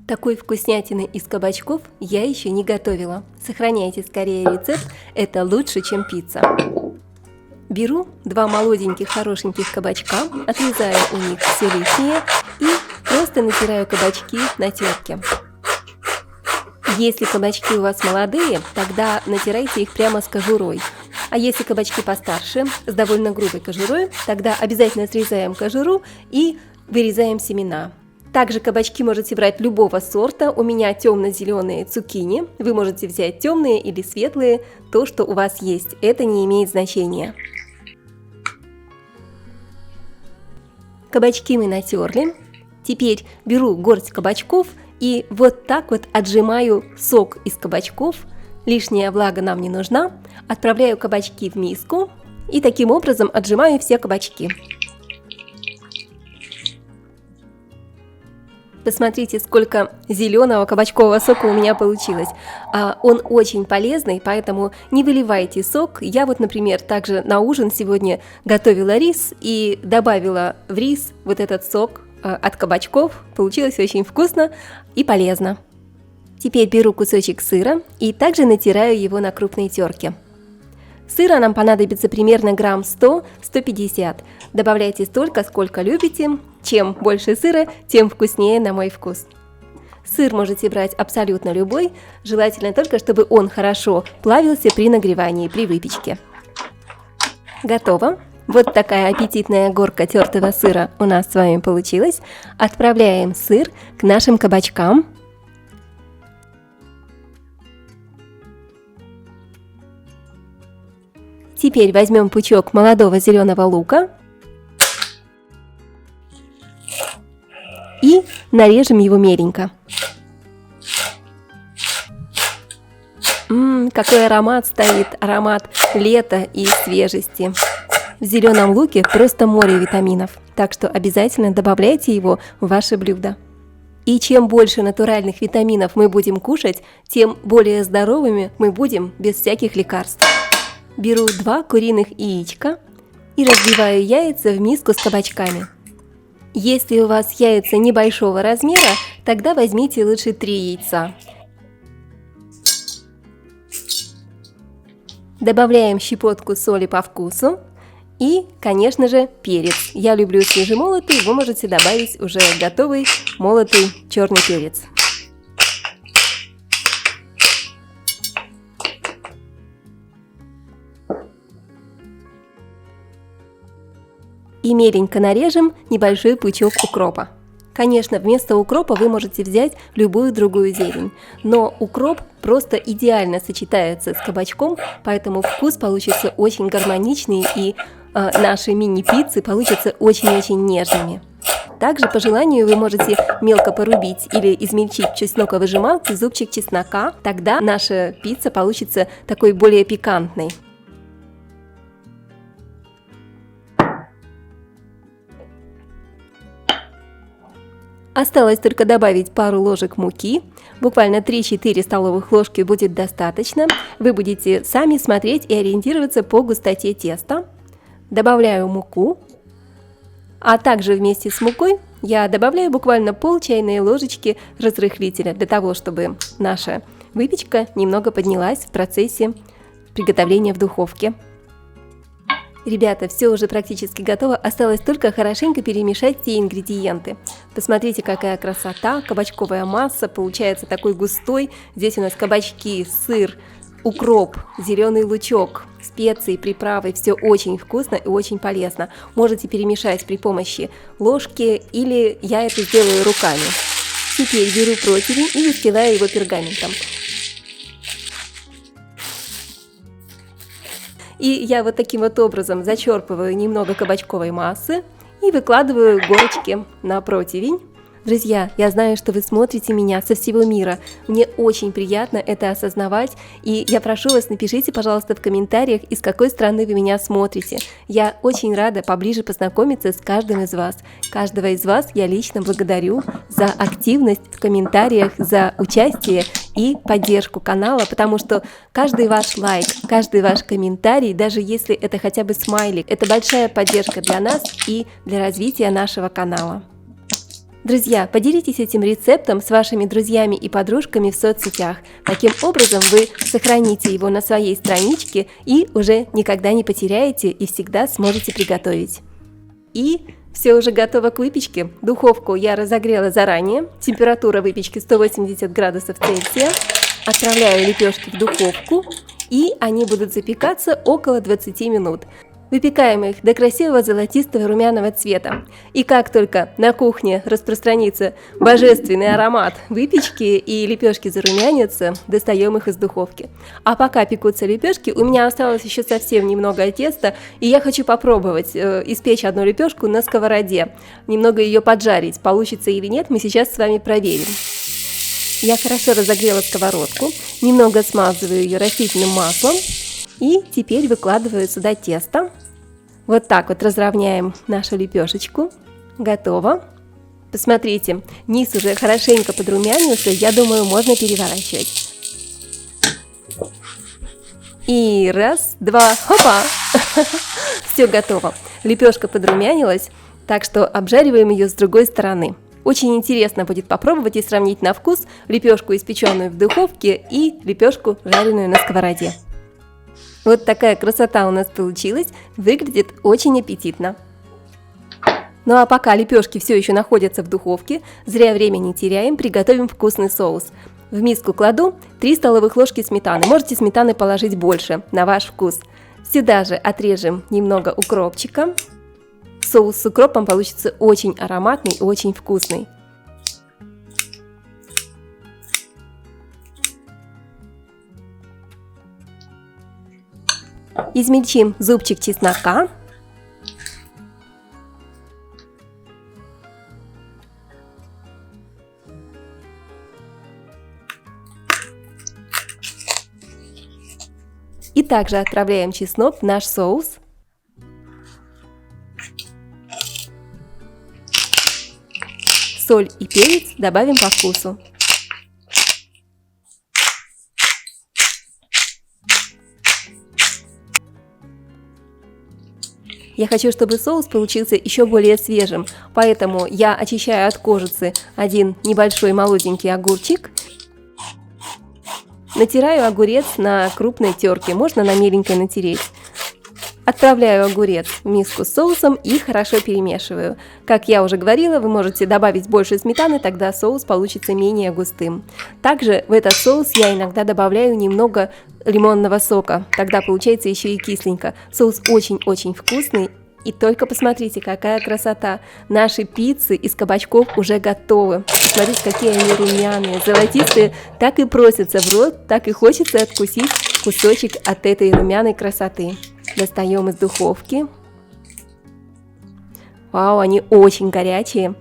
Такой вкуснятины из кабачков я еще не готовила. Сохраняйте скорее рецепт, это лучше, чем пицца. Беру 2 молоденьких хорошеньких кабачка, отрезаю у них все лишнее и просто натираю кабачки на терке. Если кабачки у вас молодые, тогда натирайте их прямо с кожурой. А если кабачки постарше, с довольно грубой кожурой, тогда обязательно срезаем кожуру и вырезаем семена. Также кабачки можете брать любого сорта. У меня темно-зеленые цукини. Вы можете взять темные или светлые, то, что у вас есть. Это не имеет значения. Кабачки мы натерли. Теперь беру горсть кабачков и вот так вот отжимаю сок из кабачков. Лишняя влага нам не нужна. Отправляю кабачки в миску и таким образом отжимаю все кабачки. Посмотрите, сколько зеленого кабачкового сока у меня получилось. Он очень полезный, поэтому не выливайте сок. Я вот, например, также на ужин сегодня готовила рис и добавила в рис вот этот сок от кабачков. Получилось очень вкусно и полезно. Теперь беру кусочек сыра и также натираю его на крупной терке. Сыра нам понадобится примерно грамм 100-150. Добавляйте столько, сколько любите. Чем больше сыра, тем вкуснее на мой вкус. Сыр можете брать абсолютно любой, желательно только, чтобы он хорошо плавился при нагревании, при выпечке. Готово. Вот такая аппетитная горка тертого сыра у нас с вами получилась. Отправляем сыр к нашим кабачкам. Теперь возьмем пучок молодого зеленого лука и нарежем его меленько. Какой аромат стоит, аромат лета и свежести. В зеленом луке просто море витаминов, так что обязательно добавляйте его в ваше блюдо. И чем больше натуральных витаминов мы будем кушать, тем более здоровыми мы будем без всяких лекарств. Беру 2 куриных яичка и разбиваю яйца в миску с кабачками. Если у вас яйца небольшого размера, тогда возьмите лучше 3 яйца. Добавляем щепотку соли по вкусу и, конечно же, перец. Я люблю свежемолотый, вы можете добавить уже готовый молотый черный перец. И меленько нарежем небольшой пучок укропа. Конечно, вместо укропа вы можете взять любую другую зелень, но укроп просто идеально сочетается с кабачком, поэтому вкус получится очень гармоничный и наши мини-пиццы получатся очень-очень нежными. Также по желанию вы можете мелко порубить или измельчить в чесноковыжималке зубчик чеснока, тогда наша пицца получится такой более пикантной. Осталось только добавить пару ложек муки, буквально 3-4 столовых ложки будет достаточно. Вы будете сами смотреть и ориентироваться по густоте теста. Добавляю муку, а также вместе с мукой я добавляю буквально пол чайной ложечки разрыхлителя, для того, чтобы наша выпечка немного поднялась в процессе приготовления в духовке. Ребята, все уже практически готово, осталось только хорошенько перемешать те ингредиенты. Посмотрите, какая красота, кабачковая масса, получается такой густой. Здесь у нас кабачки, сыр, укроп, зеленый лучок, специи, приправы, все очень вкусно и очень полезно. Можете перемешать при помощи ложки или я это сделаю руками. Теперь беру противень и застилаю его пергаментом. И я вот таким вот образом зачерпываю немного кабачковой массы и выкладываю горочки на противень. Друзья, я знаю, что вы смотрите меня со всего мира. Мне очень приятно это осознавать. И я прошу вас, напишите, пожалуйста, в комментариях, из какой страны вы меня смотрите. Я очень рада поближе познакомиться с каждым из вас. Каждого из вас я лично благодарю за активность в комментариях, за участие и поддержку канала, потому что каждый ваш лайк, каждый ваш комментарий, даже если это хотя бы смайлик, это большая поддержка для нас и для развития нашего канала. Друзья, поделитесь этим рецептом с вашими друзьями и подружками в соцсетях. Таким образом вы сохраните его на своей страничке и уже никогда не потеряете и всегда сможете приготовить. И все уже готово к выпечке. Духовку я разогрела заранее. Температура выпечки 180 градусов Цельсия. Отправляю лепешки в духовку, и они будут запекаться около 20 минут. Выпекаем их до красивого золотистого румяного цвета. И как только на кухне распространится божественный аромат выпечки и лепешки зарумянятся, достаем их из духовки. А пока пекутся лепешки, у меня осталось еще совсем немного теста, и я хочу попробовать испечь одну лепешку на сковороде, немного ее поджарить. Получится или нет, мы сейчас с вами проверим. Я хорошо разогрела сковородку, немного смазываю ее растительным маслом. И теперь выкладываю сюда тесто. Вот так вот разровняем нашу лепешечку. Готово. Посмотрите, низ уже хорошенько подрумянился. Я думаю, можно переворачивать. И раз, два, хопа! Все готово. Лепешка подрумянилась, так что обжариваем ее с другой стороны. Очень интересно будет попробовать и сравнить на вкус лепешку, испеченную в духовке, и лепешку, жареную на сковороде. Вот такая красота у нас получилась, выглядит очень аппетитно. Ну а пока лепешки все еще находятся в духовке, зря время не теряем, приготовим вкусный соус. В миску кладу 3 столовых ложки сметаны, можете сметаны положить больше, на ваш вкус. Сюда же отрежем немного укропчика. Соус с укропом получится очень ароматный и очень вкусный. Измельчим зубчик чеснока. И также отправляем чеснок в наш соус. Соль и перец добавим по вкусу. Я хочу, чтобы соус получился еще более свежим, поэтому я очищаю от кожицы один небольшой молоденький огурчик. Натираю огурец на крупной терке, можно на меленькой натереть. Отправляю огурец в миску с соусом и хорошо перемешиваю. Как я уже говорила, вы можете добавить больше сметаны, тогда соус получится менее густым. Также в этот соус я иногда добавляю немного лимонного сока, тогда получается еще и кисленько. Соус очень-очень вкусный. И только посмотрите, какая красота! Наши пиццы из кабачков уже готовы. Посмотрите, какие они румяные, золотистые. Так и просятся в рот, так и хочется откусить кусочек от этой румяной красоты. Достаем из духовки. Вау, они очень горячие.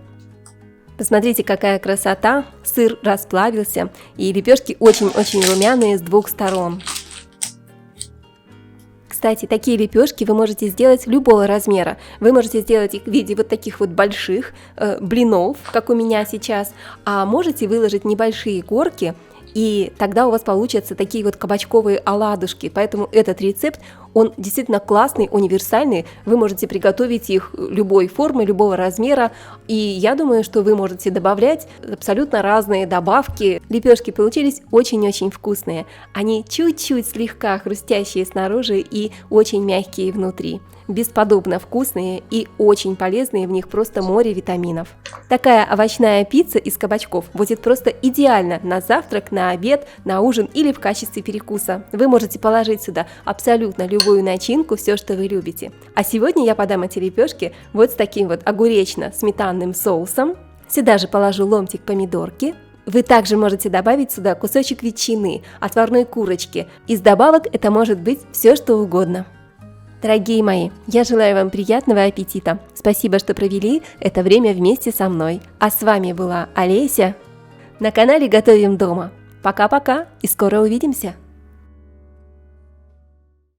Посмотрите, какая красота. Сыр расплавился, и лепешки очень-очень румяные с двух сторон. Кстати, такие лепешки вы можете сделать любого размера. Вы можете сделать их в виде вот таких вот больших блинов, как у меня сейчас, а можете выложить небольшие горки, и тогда у вас получатся такие вот кабачковые оладушки. Поэтому этот рецепт, он действительно классный, универсальный. Вы можете приготовить их любой формы, любого размера. И я думаю, что вы можете добавлять абсолютно разные добавки. Лепешки получились очень-очень вкусные. Они чуть-чуть слегка хрустящие снаружи и очень мягкие внутри. Бесподобно вкусные и очень полезные, в них просто море витаминов. Такая овощная пицца из кабачков будет просто идеально на завтрак, на обед, на ужин или в качестве перекуса. Вы можете положить сюда абсолютно любую начинку, все, что вы любите. А сегодня я подам эти лепешки вот с таким вот огуречно-сметанным соусом. Сюда же положу ломтик помидорки. Вы также можете добавить сюда кусочек ветчины, отварной курочки. Из добавок это может быть все, что угодно. Дорогие мои, я желаю вам приятного аппетита. Спасибо, что провели это время вместе со мной. А с вами была Олеся на канале Готовим дома. Пока-пока и скоро увидимся!